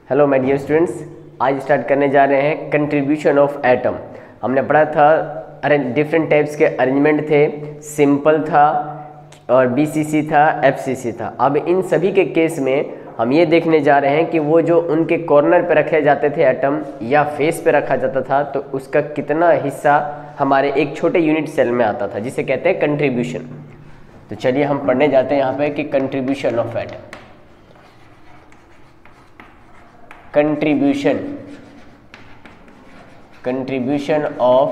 Hello my dear students, आज start करने जा रहे हैं कंट्रीब्यूशन ऑफ एटम। हमने पढ़ा था डिफरेंट टाइप्स के अरेंजमेंट थे, सिंपल था और बीसीसी था, एफसीसी था। अब इन सभी के केस में हम ये देखने जा रहे हैं कि वो जो उनके कॉर्नर पे रखे जाते थे एटम या फेस पे रखा जाता था, तो उसका कितना हिस्सा हमारे एक छोटे यूनिट सेल में आता था, जिसे कहते हैं कंट्रीब्यूशन। तो चलिए हम पढ़ने जाते हैं यहाँ पे कि contribution of atom. Contribution of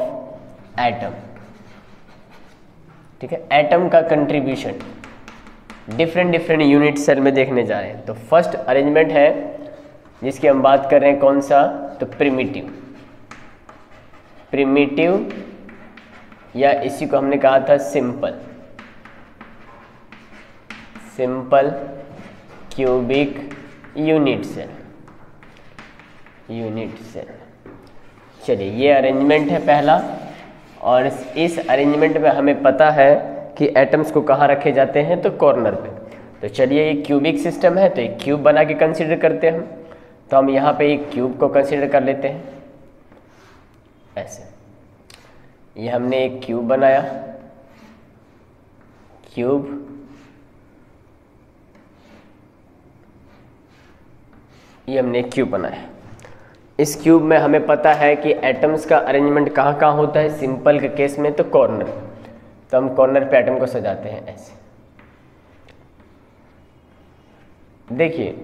atom, ठीक है। एटम का कंट्रीब्यूशन डिफरेंट यूनिट सेल में देखने जा रहे हैं। तो फर्स्ट अरेंजमेंट है जिसकी हम बात कर रहे हैं, कौन सा? तो प्रिमिटिव या इसी को हमने कहा था सिंपल क्यूबिक यूनिट सेल। चलिए, ये अरेंजमेंट है पहला, और इस अरेंजमेंट में हमें पता है कि एटम्स को कहाँ रखे जाते हैं, तो कॉर्नर पे। तो चलिए, ये क्यूबिक सिस्टम है तो एक क्यूब बना के कंसीडर करते हैं हम। तो हम यहाँ पे एक क्यूब को कंसीडर कर लेते हैं ऐसे। ये हमने एक क्यूब बनाया, ये हमने एक क्यूब बनाया। इस क्यूब में हमें पता है कि एटम्स का अरेंजमेंट कहाँ कहाँ होता है। सिंपल के केस में तो कॉर्नर, तो हम कॉर्नर पे एटम को सजाते हैं ऐसे। देखिए,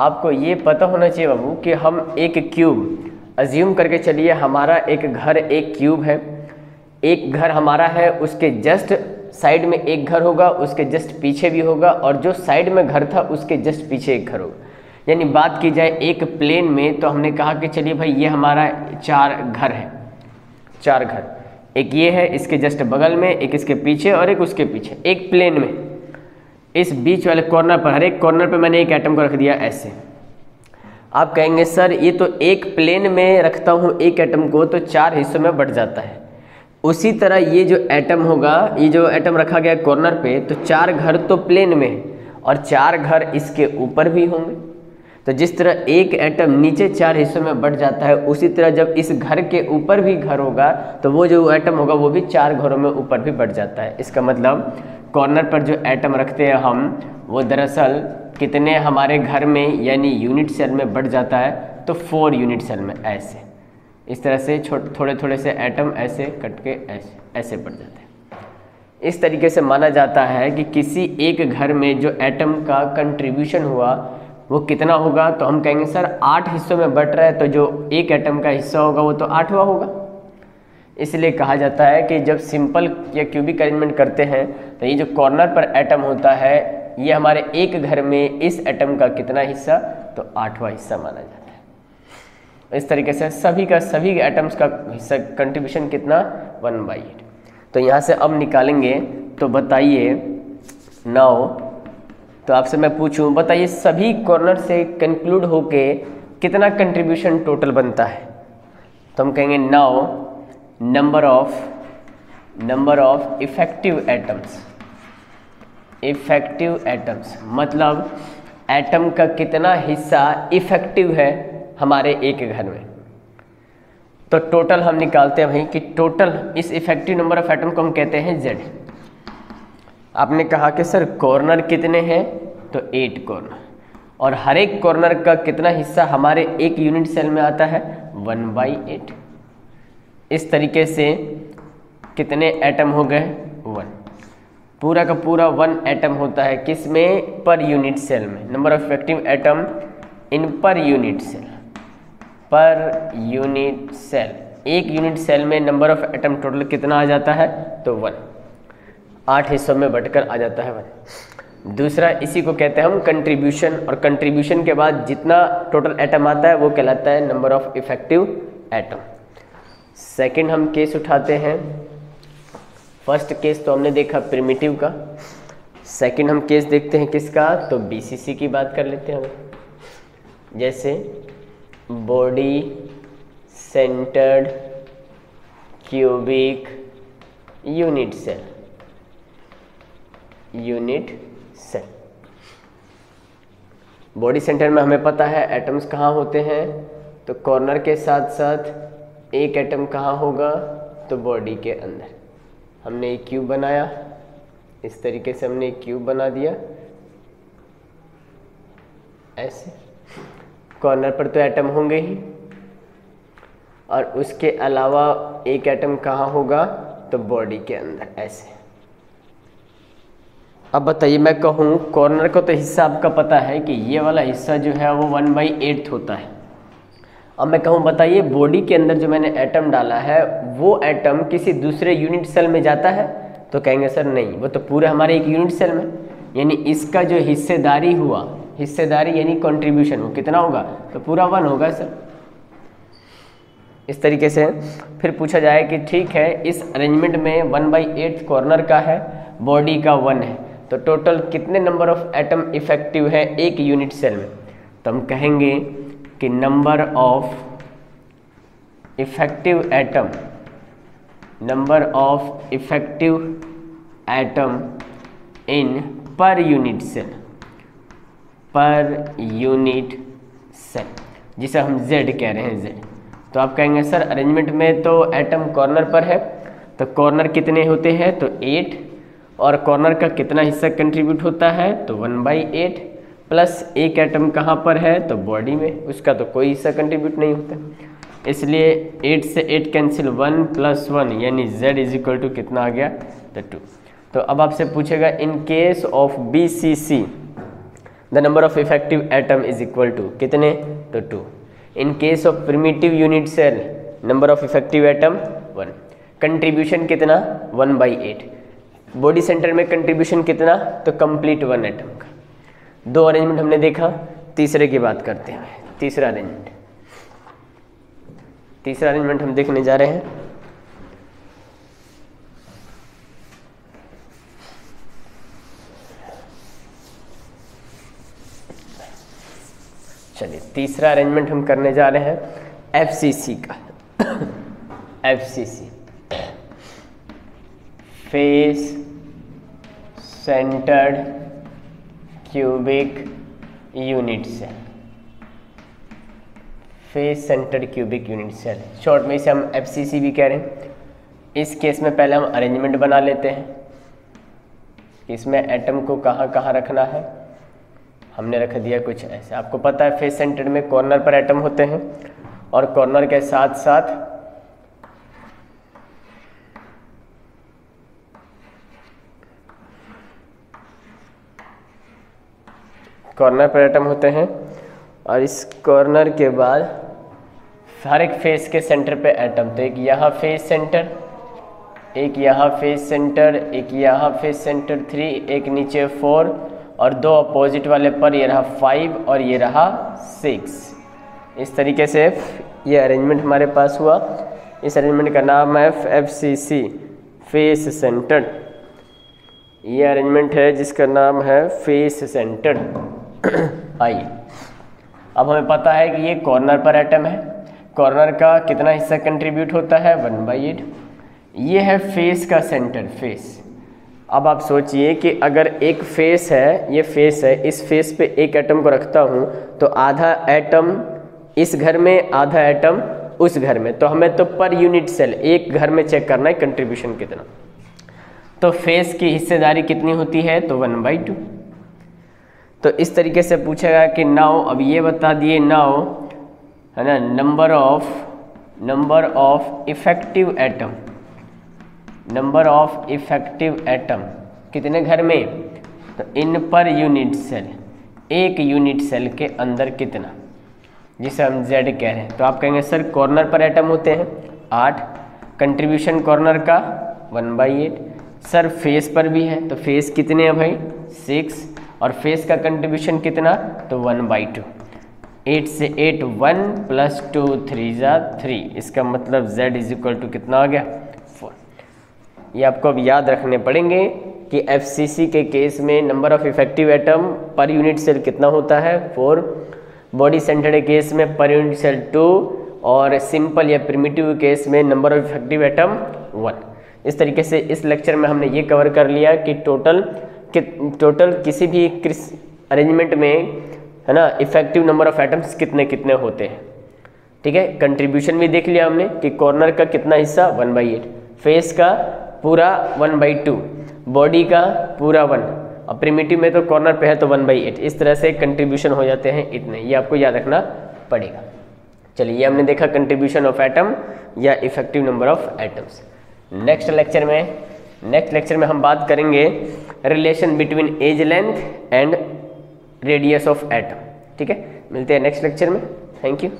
आपको ये पता होना चाहिए बाबू कि हम एक क्यूब अज्यूम करके चलिए, हमारा एक घर एक क्यूब है। एक घर हमारा है, उसके जस्ट साइड में एक घर होगा, उसके जस्ट पीछे भी होगा, और जो साइड में घर था उसके जस्ट पीछे एक घर होगा। यानी बात की जाए एक प्लेन में, तो हमने कहा कि चलिए भाई, ये हमारा 4 घर है, 4 घर। एक ये है इसके जस्ट बगल में, एक इसके पीछे और एक उसके पीछे, एक प्लेन में। इस बीच वाले कॉर्नर पर, हर एक कॉर्नर पे मैंने एक एटम को रख दिया ऐसे। आप कहेंगे सर ये तो एक प्लेन में रखता हूँ एक एटम को तो 4 हिस्सों में बट जाता है। उसी तरह ये जो एटम होगा, ये जो एटम रखा गया कॉर्नर पे, तो 4 घर तो प्लेन में है और 4 घर इसके ऊपर भी होंगे। तो जिस तरह एक एटम नीचे 4 हिस्सों में बट जाता है, उसी तरह जब इस घर के ऊपर भी घर होगा तो वो जो एटम होगा वो भी 4 घरों में ऊपर भी बट जाता है। इसका मतलब कॉर्नर पर जो एटम रखते हैं हम, वो दरअसल कितने हमारे घर में यानी यूनिट सेल में बट जाता है, तो 4 यूनिट सेल में ऐसे। इस तरह से थोड़े थोड़े से एटम ऐसे कट के ऐसे बट जाते हैं। इस तरीके से माना जाता है कि किसी एक घर में जो एटम का कंट्रीब्यूशन हुआ वो कितना होगा। तो हम कहेंगे सर 8 हिस्सों में बट रहा है, तो जो एक एटम का हिस्सा होगा वो तो 8वां होगा। इसलिए कहा जाता है कि जब सिंपल या क्यूबिक अरेंजमेंट करते हैं तो ये जो कॉर्नर पर एटम होता है, ये हमारे एक घर में इस एटम का कितना हिस्सा, तो 8वां हिस्सा माना जाता है। इस तरीके से सभी एटम्स का हिस्सा कंट्रीब्यूशन कितना, 1/8। तो यहाँ से अब निकालेंगे, तो बताइए नाउ, तो आपसे मैं पूछूं, बताइए सभी कॉर्नर से कंक्लूड होके कितना कंट्रीब्यूशन टोटल बनता है। तो हम कहेंगे now number of effective atoms, मतलब एटम का कितना हिस्सा इफेक्टिव है हमारे एक घर में। तो टोटल हम निकालते हैं भाई कि टोटल इस इफेक्टिव नंबर ऑफ एटम को हम कहते हैं Z। आपने कहा कि सर कॉर्नर कितने हैं, तो 8 कॉर्नर, और हर एक कॉर्नर का कितना हिस्सा हमारे एक यूनिट सेल में आता है, 1/8। इस तरीके से कितने एटम हो गए, 1। पूरा का पूरा 1 एटम होता है किस में, पर यूनिट सेल में। Number of effective atom in per unit cell, एक यूनिट सेल में नंबर ऑफ एटम टोटल कितना आ जाता है, तो 1। 8 हिस्सों में बटकर आ जाता है 1। दूसरा, इसी को कहते हैं हम कंट्रीब्यूशन, और कंट्रीब्यूशन के बाद जितना टोटल एटम आता है वो कहलाता है number of effective atom. Second हम केस उठाते हैं। फर्स्ट केस तो हमने देखा प्रिमिटिव का, सेकंड हम केस देखते हैं किसका, तो बीसीसी की बात कर लेते हैं हम। जैसे body centred cubic unit cell, body centre में हमें पता है एटम्स कहाँ होते हैं, तो कॉर्नर के साथ साथ एक एटम कहाँ होगा, तो बॉडी के अंदर। हमने एक क्यूब बनाया, इस तरीके से हमने एक क्यूब बना दिया ऐसे, कॉर्नर पर तो एटम होंगे ही, और उसके अलावा एक एटम कहाँ होगा, तो बॉडी के अंदर ऐसे। अब बताइए, मैं कहूँ कॉर्नर का तो हिस्सा आपका पता है कि ये वाला हिस्सा जो है वो 1/8 होता है। अब मैं कहूँ बताइए बॉडी के अंदर जो मैंने एटम डाला है वो एटम किसी दूसरे यूनिट सेल में जाता है, तो कहेंगे सर नहीं, वो तो पूरे हमारे एक यूनिट सेल में, यानी इसका जो हिस्सेदारी हुआ, हिस्सेदारी यानी कंट्रीब्यूशन, वो कितना होगा, तो पूरा 1 होगा सर। इस तरीके से फिर पूछा जाए कि ठीक है इस अरेंजमेंट में 1/8 कॉर्नर का है, बॉडी का 1 है, तो टोटल कितने नंबर ऑफ एटम इफेक्टिव है एक यूनिट सेल में, तो हम कहेंगे कि number of effective atom, number of effective atom in per unit cell, per unit cell, जिसे हम Z कह रहे हैं, Z। तो आप कहेंगे सर अरेंजमेंट में तो एटम कॉर्नर पर है, तो कॉर्नर कितने होते हैं, तो 8, और कॉर्नर का कितना हिस्सा कंट्रीब्यूट होता है, तो 1/8, प्लस एक एटम कहाँ पर है, तो बॉडी में, उसका तो कोई हिस्सा कंट्रीब्यूट नहीं होता, इसलिए 8 से 8 कैंसिल, 1 + 1 यानी Z कितना आ गया, तो 2। तो अब आपसे पूछेगा in case of BCC the number of effective atom is equal to कितने, तो 2। In case of primitive unit cell number of effective atom 1। Contribution कितना, 1/8। बॉडी सेंटर में कंट्रीब्यूशन कितना, तो कंप्लीट 1 एटम का। 2 अरेंजमेंट हमने देखा, तीसरे की बात करते हैं। तीसरा अरेंजमेंट हम देखने जा रहे हैं। चलिए तीसरा अरेंजमेंट हम करने जा रहे हैं FCC का। FCC face centred cubic unit cell, face centred cubic unit cell, short में इसे हम FCC भी कह रहे हैं। इस केस में पहले हम अरेंजमेंट बना लेते हैं, इसमें एटम को कहाँ कहाँ रखना है। हमने रख दिया कुछ ऐसे, आपको पता है फेस सेंटर्ड में कॉर्नर पर एटम होते हैं, और कॉर्नर के साथ साथ कॉर्नर पर एटम होते हैं, और इस कॉर्नर के बाद हर एक फेस के सेंटर पे एटम, तो एक यहाँ फेस सेंटर, एक यहाँ फेस सेंटर, एक यहाँ फेस सेंटर 3, एक नीचे 4, और 2 अपोजिट वाले पर, ये रहा 5 और ये रहा 6। इस तरीके से ये अरेंजमेंट हमारे पास हुआ। इस अरेंजमेंट का नाम है FCC फेस सेंटर्ड। ये अरेंजमेंट है जिसका नाम है फेस सेंटर्ड। आइए, अब हमें पता है कि ये कॉर्नर पर एटम है, कॉर्नर का कितना हिस्सा कंट्रीब्यूट होता है, 1/8। ये है फेस का सेंटर, फेस। अब आप सोचिए कि अगर एक फेस है, ये फेस है, इस फेस पे एक एटम को रखता हूँ, तो आधा एटम इस घर में, आधा एटम उस घर में, तो हमें तो पर यूनिट सेल एक घर में चेक करना है कंट्रीब्यूशन कितना। तो फेस की हिस्सेदारी कितनी होती है, तो 1/2। तो इस तरीके से पूछेगा कि नाउ, अब ये बता दिए नाउ, है ना, number of effective atom, number of effective atom कितने घर में, तो इन पर यूनिट सेल, एक यूनिट सेल के अंदर कितना, जिसे हम Z कह रहे हैं। तो आप कहेंगे सर कॉर्नर पर एटम होते हैं 8, कंट्रीब्यूशन कॉर्नर का 1/8। सर फेस पर भी है, तो फेस कितने हैं भाई, 6, और फेस का कंट्रीब्यूशन कितना, तो 1/2। 8 से 8 1 + 2 3 3, इसका मतलब Z कितना आ गया, 4। ये आपको अब याद रखने पड़ेंगे कि FCC के केस में number of effective atom per unit cell कितना होता है, 4। बॉडी सेंटर्ड केस में पर यूनिट सेल 2, और सिंपल या प्रिमिटिव केस में नंबर ऑफ इफेक्टिव एटम 1। इस तरीके से इस लेक्चर में हमने ये कवर कर लिया कि टोटल किसी भी अरेंजमेंट में, है ना, इफेक्टिव नंबर ऑफ एटम्स कितने कितने होते हैं। ठीक है, कंट्रीब्यूशन भी देख लिया हमने कि कॉर्नर का कितना हिस्सा 1/8, फेस का पूरा 1/2, बॉडी का पूरा 1, और प्रिमिटिव में तो कॉर्नर पे है तो 1/8। इस तरह से कंट्रीब्यूशन हो जाते हैं इतने, ये आपको याद रखना पड़ेगा। चलिए, ये हमने देखा कंट्रीब्यूशन ऑफ एटम या effective number of atoms. Next lecture में हम बात करेंगे relation between edge length and radius of atom. ठीक है, मिलते हैं नेक्स्ट लेक्चर में। Thank you.